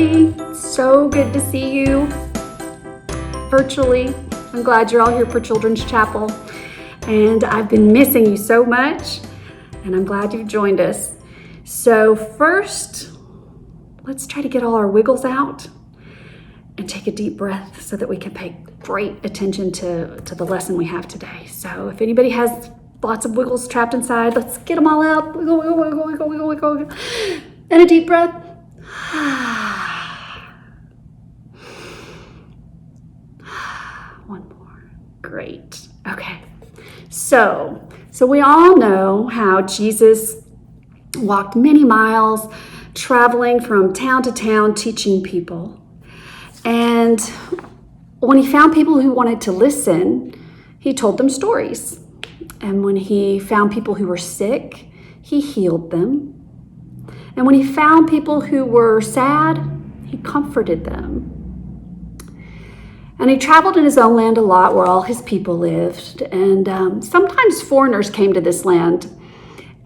everybody. So good to see you virtually. I'm glad you're all here for Children's Chapel. And I've been missing you so much, and I'm glad you've joined us. So first, let's try to get all our wiggles out and take a deep breath so that we can pay great attention to the lesson we have today. So if anybody has lots of wiggles trapped inside, let's get them all out. Wiggle, wiggle, wiggle, wiggle, wiggle, wiggle, wiggle. And a deep breath. One more. Great. Okay. So we all know how Jesus walked many miles, traveling from town to town, teaching people. And when he found people who wanted to listen, he told them stories. And when he found people who were sick, he healed them. And when he found people who were sad, he comforted them. And he traveled in his own land a lot where all his people lived. And sometimes foreigners came to this land.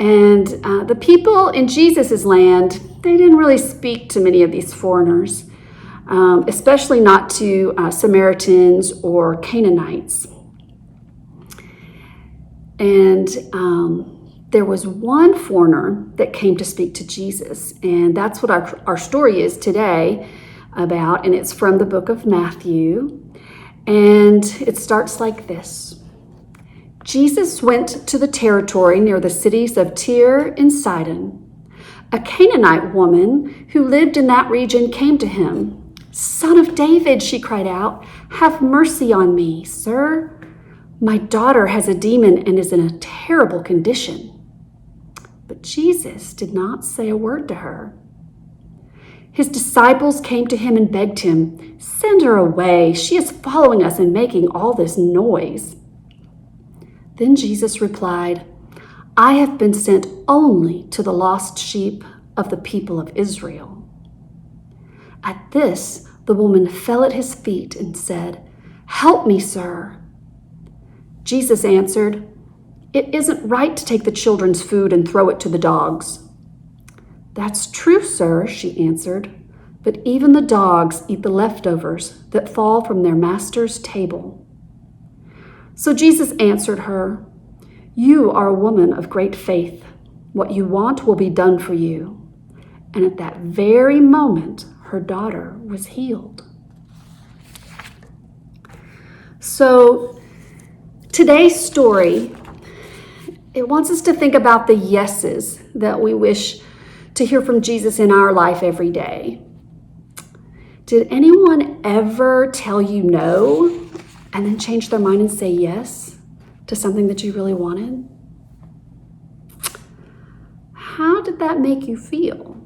And the people in Jesus' land, they didn't really speak to many of these foreigners, especially not to Samaritans or Canaanites. And there was one foreigner that came to speak to Jesus. And that's what our story is today about. And it's from the book of Matthew. And it starts like this. Jesus went to the territory near the cities of Tyre and Sidon. A Canaanite woman who lived in that region came to him. "Son of David," she cried out, "have mercy on me, sir. My daughter has a demon and is in a terrible condition." But Jesus did not say a word to her. His disciples came to him and begged him, "Send her away. She is following us and making all this noise." Then Jesus replied, "I have been sent only to the lost sheep of the people of Israel." At this, the woman fell at his feet and said, "Help me, sir." Jesus answered, "It isn't right to take the children's food and throw it to the dogs." "That's true, sir," she answered, "but even the dogs eat the leftovers that fall from their master's table." So Jesus answered her, "You are a woman of great faith. What you want will be done for you." And at that very moment, her daughter was healed. So today's story, it wants us to think about the yeses that we wish to hear from Jesus in our life every day. Did anyone ever tell you no and then change their mind and say yes to something that you really wanted? How did that make you feel?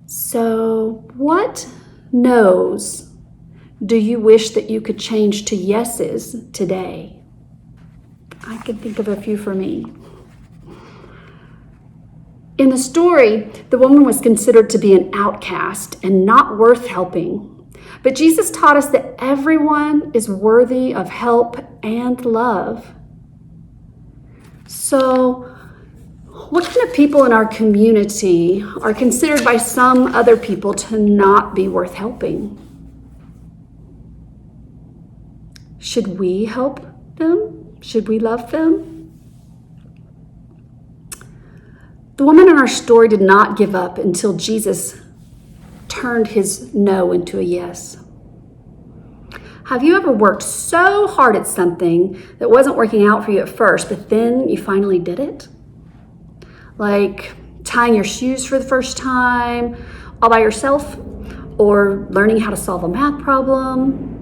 So, what no's do you wish that you could change to yeses today? I can think of a few for me. In the story, the woman was considered to be an outcast and not worth helping. But Jesus taught us that everyone is worthy of help and love. So, what kind of people in our community are considered by some other people to not be worth helping? Should we help them? Should we love them? The woman in our story did not give up until Jesus turned his no into a yes. Have you ever worked so hard at something that wasn't working out for you at first, but then you finally did it? Like tying your shoes for the first time all by yourself, or learning how to solve a math problem.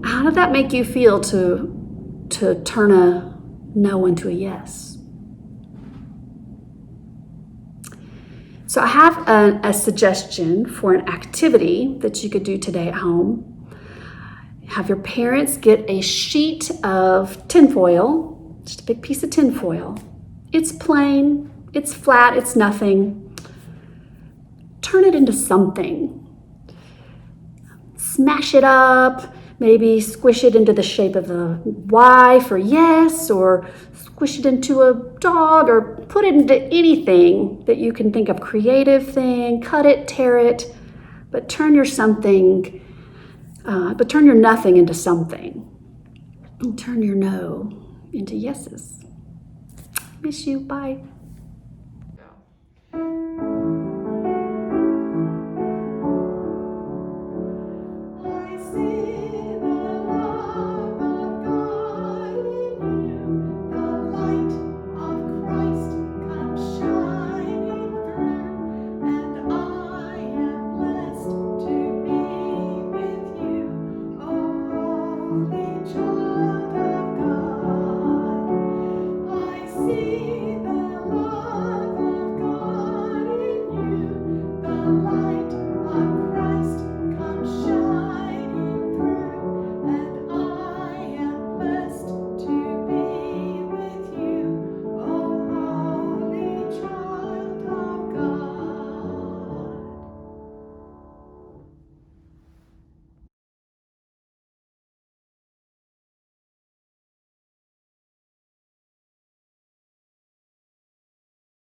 How did that make you feel to turn a no into a yes? So I have a suggestion for an activity that you could do today at home. Have your parents get a sheet of tinfoil, just a big piece of tinfoil. It's plain, it's flat, it's nothing. Turn it into something. Smash it up, Maybe squish it into the shape of a Y for yes, or squish it into a dog, or put it into anything that you can think of, creative thing, cut it, tear it, but turn your nothing into something. And turn your no into yeses. Miss you. Bye. Yeah.